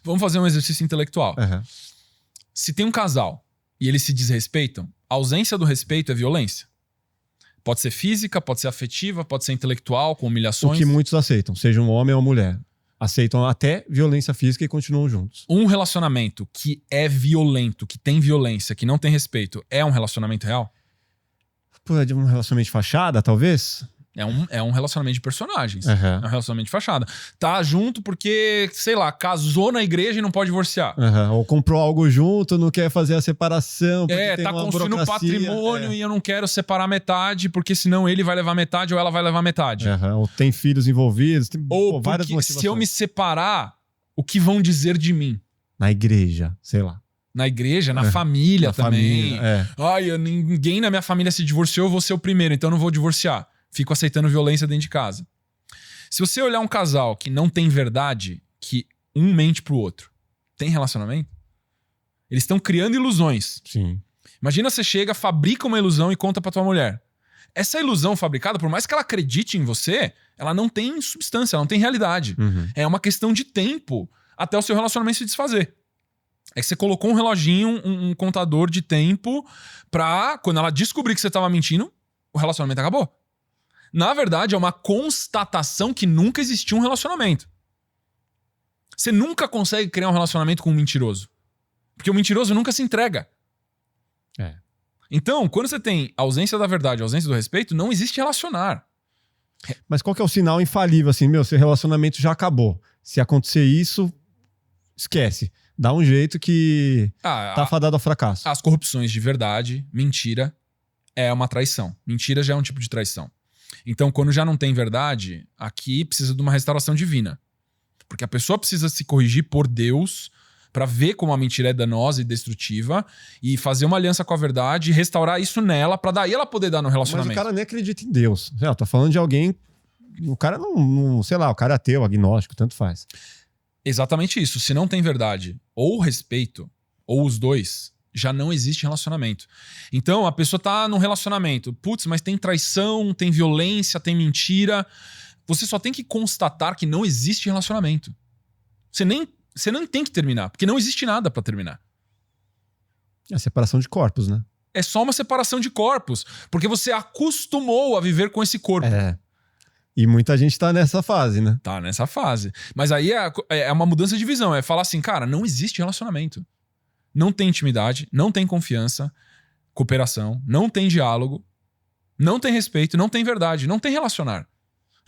Vamos fazer um exercício intelectual. Uhum. Se tem um casal e eles se desrespeitam, a ausência do respeito é violência. Pode ser física, pode ser afetiva, pode ser intelectual, com humilhações. O que muitos aceitam, seja um homem ou uma mulher. Aceitam até violência física e continuam juntos. Um relacionamento que é violento, que tem violência, que não tem respeito, é um relacionamento real? Pô, é de um relacionamento de fachada, talvez? É um relacionamento de personagens. Uhum. É um relacionamento de fachada. Tá junto porque, sei lá, casou na igreja e não pode divorciar. Uhum. Ou comprou algo junto, não quer fazer a separação. Tem tá uma construindo patrimônio é. e eu não quero separar metade, porque senão ele vai levar metade ou ela vai levar metade. Uhum. Ou tem filhos envolvidos. Tem, Ou várias porque motivações. se eu me separar, o que vão dizer de mim? Na igreja, sei lá. Na igreja, na família na também. Família, Ai, ninguém na minha família se divorciou, eu vou ser o primeiro, então eu não vou divorciar. Fico aceitando violência dentro de casa. Se você olhar um casal que não tem verdade, que um mente pro outro, tem relacionamento? Eles estão criando ilusões. Sim. Imagina você chega, fabrica uma ilusão e conta pra tua mulher. Essa ilusão fabricada, por mais que ela acredite em você, ela não tem substância, ela não tem realidade. Uhum. É uma questão de tempo até o seu relacionamento se desfazer. É que você colocou um reloginho, um contador de tempo pra, quando ela descobrir que você tava mentindo, o relacionamento acabou. Na verdade, é uma constatação que nunca existiu um relacionamento. Você nunca consegue criar um relacionamento com um mentiroso. Porque o mentiroso nunca se entrega. É. Então, quando você tem ausência da verdade, ausência do respeito, não existe relacionar. Mas qual que é o sinal infalível, assim, seu relacionamento já acabou. Se acontecer isso, esquece. Dá um jeito que tá fadado ao fracasso. As corrupções de verdade, mentira, é uma traição. Mentira já é um tipo de traição. Então, quando já não tem verdade, aqui precisa de uma restauração divina. Porque a pessoa precisa se corrigir por Deus pra ver como a mentira é danosa e destrutiva e fazer uma aliança com a verdade e restaurar isso nela pra daí ela poder dar no relacionamento. Mas o cara nem acredita em Deus. Tô falando de alguém... O cara não... Sei lá, o cara é ateu, agnóstico, tanto faz. Exatamente isso. Se não tem verdade ou respeito, ou os dois, já não existe relacionamento. Então, a pessoa tá num relacionamento. Putz, mas tem traição, tem violência, tem mentira. Você só tem que constatar que não existe relacionamento. Você não tem que terminar, porque não existe nada pra terminar. É a separação de corpos, né? É só uma separação de corpos, porque você acostumou a viver com esse corpo. É. E muita gente tá nessa fase, né? Tá nessa fase. Mas aí é uma mudança de visão. É falar assim, cara, não existe relacionamento. Não tem intimidade, não tem confiança, cooperação, não tem diálogo, não tem respeito, não tem verdade, não tem relacionar.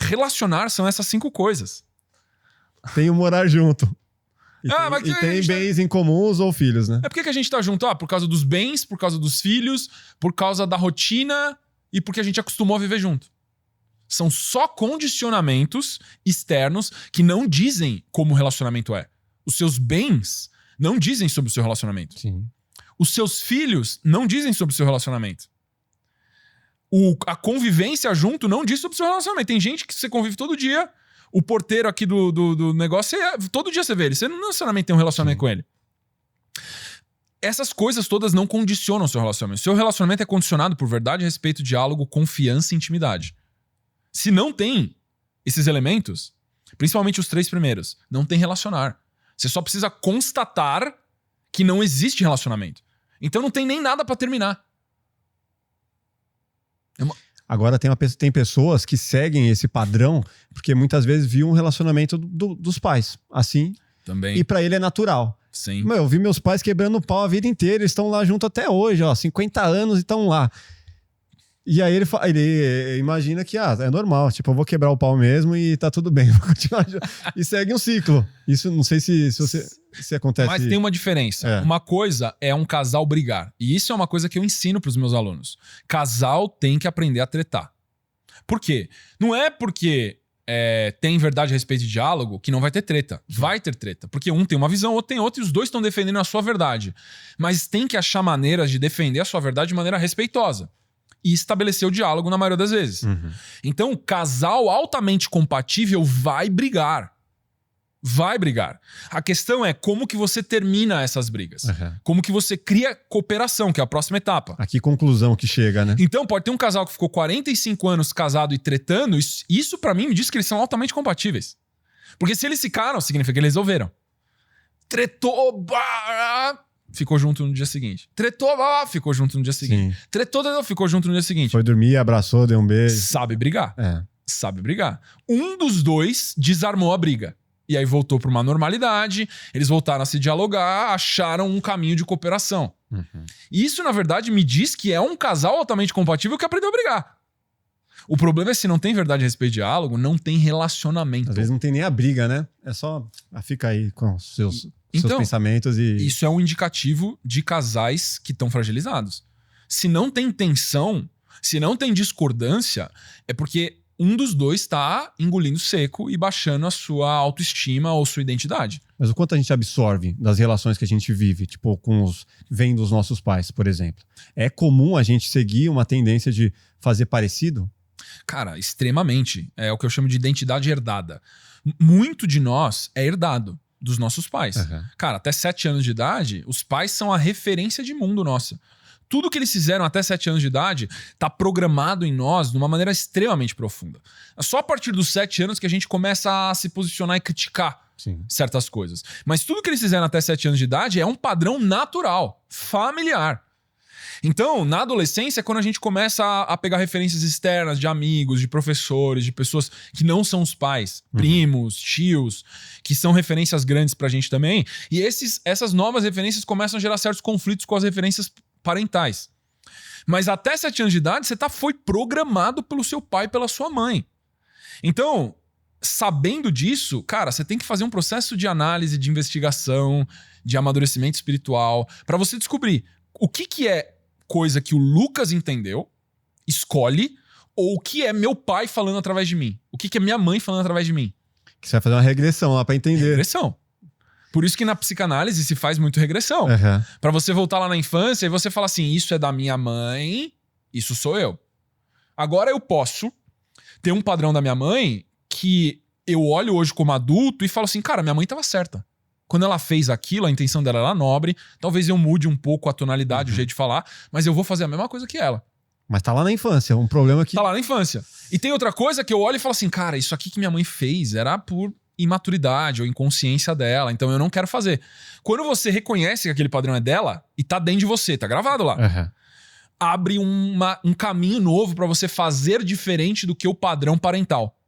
Relacionar são essas 5 coisas. Tem o morar junto. Mas E tem bens em comuns ou filhos, né? É por que a gente tá junto? Por causa dos bens, por causa dos filhos, por causa da rotina e porque a gente acostumou a viver junto. São só condicionamentos externos que não dizem como o relacionamento é. Os seus bens não dizem sobre o seu relacionamento. Sim. Os seus filhos não dizem sobre o seu relacionamento. A convivência junto não diz sobre o seu relacionamento. Tem gente que você convive todo dia, o porteiro aqui do negócio, todo dia você vê ele. Você não necessariamente tem um relacionamento com ele. Essas coisas todas não condicionam o seu relacionamento. O seu relacionamento é condicionado por verdade, respeito, diálogo, confiança e intimidade. Se não tem esses elementos, principalmente os 3 primeiros, não tem relacionar. Você só precisa constatar que não existe relacionamento. Então não tem nem nada pra terminar. Agora tem pessoas que seguem esse padrão porque muitas vezes viam um relacionamento dos pais, assim. Também. E pra ele é natural. Sim. Eu vi meus pais quebrando o pau a vida inteira, eles estão lá junto até hoje, 50 anos e estão lá. E aí ele imagina que é normal, tipo, eu vou quebrar o pau mesmo e tá tudo bem. E segue um ciclo. Isso não sei se acontece. Mas tem uma diferença. Uma coisa é um casal brigar. E isso é uma coisa que eu ensino pros meus alunos. Casal tem que aprender a tretar. Por quê? Não é porque tem verdade, respeito e diálogo que não vai ter treta. Vai ter treta. Porque um tem uma visão, outro tem outra e os dois estão defendendo a sua verdade. Mas tem que achar maneiras de defender a sua verdade de maneira respeitosa. E estabelecer o diálogo na maioria das vezes. Uhum. Então, casal altamente compatível vai brigar. Vai brigar. A questão é como que você termina essas brigas. Uhum. Como que você cria cooperação, que é a próxima etapa. A que conclusão que chega, né? Então, pode ter um casal que ficou 45 anos casado e tretando. Isso pra mim me diz que eles são altamente compatíveis. Porque se eles ficaram, significa que eles resolveram. Tretou, ficou junto no dia seguinte. Tretou, ficou junto no dia seguinte. Sim. Tretou, ficou junto no dia seguinte. Foi dormir, abraçou, deu um beijo. Sabe brigar. É. Sabe brigar. Um dos dois desarmou a briga. E aí voltou para uma normalidade, eles voltaram a se dialogar, acharam um caminho de cooperação. Uhum. E isso, na verdade, me diz que é um casal altamente compatível que aprendeu a brigar. O problema é se não tem verdade, respeito e diálogo, não tem relacionamento. Às vezes não tem nem a briga, né? É só fica aí com os seus Então, pensamentos e... Isso é um indicativo de casais que estão fragilizados. Se não tem tensão, se não tem discordância, é porque um dos dois está engolindo seco e baixando a sua autoestima ou sua identidade. Mas o quanto a gente absorve das relações que a gente vive, tipo, vem dos nossos pais, por exemplo. É comum a gente seguir uma tendência de fazer parecido? Cara, extremamente. É o que eu chamo de identidade herdada. Muito de nós é herdado dos nossos pais. Uhum. Cara, até 7 anos de idade, os pais são a referência de mundo nossa. Tudo que eles fizeram até 7 anos de idade está programado em nós de uma maneira extremamente profunda. É só a partir dos 7 anos que a gente começa a se posicionar e criticar certas coisas. Mas tudo que eles fizeram até 7 anos de idade é um padrão natural, familiar. Então, na adolescência é quando a gente começa a pegar referências externas de amigos, de professores, de pessoas que não são os pais, primos, tios, que são referências grandes pra gente também. E essas novas referências começam a gerar certos conflitos com as referências parentais. Mas até 7 anos de idade, você foi programado pelo seu pai e pela sua mãe. Então, sabendo disso, cara, você tem que fazer um processo de análise, de investigação, de amadurecimento espiritual, pra você descobrir o que é coisa que o Lucas entendeu, escolhe, ou o que é meu pai falando através de mim. O que é minha mãe falando através de mim. Que você vai fazer uma regressão lá pra entender. Regressão. Por isso que na psicanálise se faz muito regressão. Uhum. Pra você voltar lá na infância e você falar assim, isso é da minha mãe, isso sou eu. Agora eu posso ter um padrão da minha mãe que eu olho hoje como adulto e falo assim, cara, minha mãe estava certa. Quando ela fez aquilo, a intenção dela era nobre, talvez eu mude um pouco a tonalidade, o jeito de falar, mas eu vou fazer a mesma coisa que ela. Mas tá lá na infância, um problema que... Tá lá na infância. E tem outra coisa que eu olho e falo assim, cara, isso aqui que minha mãe fez era por imaturidade ou inconsciência dela, então eu não quero fazer. Quando você reconhece que aquele padrão é dela e tá dentro de você, tá gravado lá, abre um caminho novo pra você fazer diferente do que o padrão parental.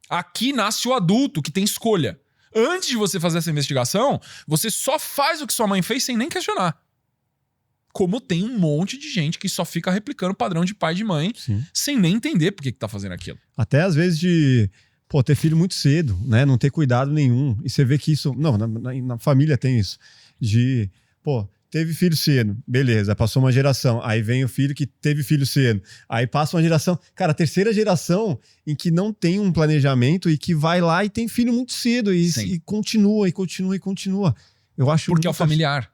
Aqui nasce o adulto que tem escolha. Antes de você fazer essa investigação, você só faz o que sua mãe fez sem nem questionar. Como tem um monte de gente que só fica replicando o padrão de pai e de mãe, sem nem entender por que tá fazendo aquilo. Até às vezes de ter filho muito cedo, né? Não ter cuidado nenhum. E você vê que isso... Não, na família tem isso. De, teve filho cedo, beleza, passou uma geração. Aí vem o filho que teve filho cedo. Aí passa uma geração... Cara, a terceira geração em que não tem um planejamento e que vai lá e tem filho muito cedo e continua, e continua, e continua. Eu acho... Porque é o familiar.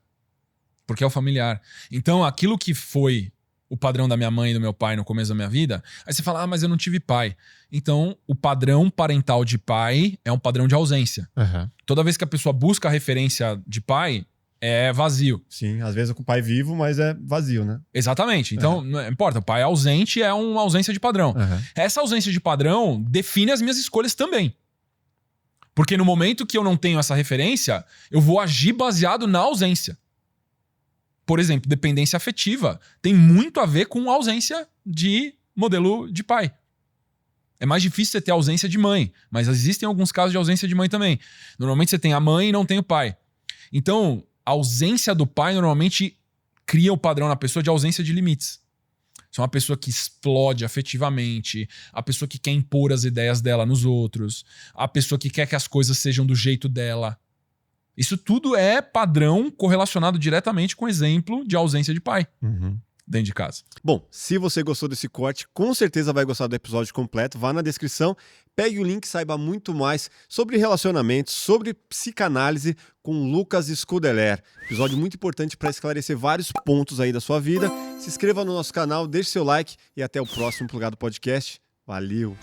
Porque é o familiar. Então, aquilo que foi o padrão da minha mãe e do meu pai no começo da minha vida, aí você fala, mas eu não tive pai. Então, o padrão parental de pai é um padrão de ausência. Toda vez que a pessoa busca a referência de pai, é vazio. Sim, às vezes é com o pai vivo, mas é vazio, né? Exatamente. Então, não importa, o pai ausente é uma ausência de padrão. Essa ausência de padrão define as minhas escolhas também. Porque no momento que eu não tenho essa referência, eu vou agir baseado na ausência. Por exemplo, dependência afetiva tem muito a ver com ausência de modelo de pai. É mais difícil você ter ausência de mãe, mas existem alguns casos de ausência de mãe também. Normalmente você tem a mãe e não tem o pai. Então, a ausência do pai normalmente cria o padrão na pessoa de ausência de limites. Você é uma pessoa que explode afetivamente, a pessoa que quer impor as ideias dela nos outros, a pessoa que quer que as coisas sejam do jeito dela. Isso tudo é padrão correlacionado diretamente com o exemplo de ausência de pai dentro de casa. Bom, se você gostou desse corte, com certeza vai gostar do episódio completo. Vá na descrição, pegue o link, saiba muito mais sobre relacionamentos, sobre psicanálise com Lucas Scudeler. Episódio muito importante para esclarecer vários pontos aí da sua vida. Se inscreva no nosso canal, deixe seu like e até o próximo Plugado Podcast. Valeu!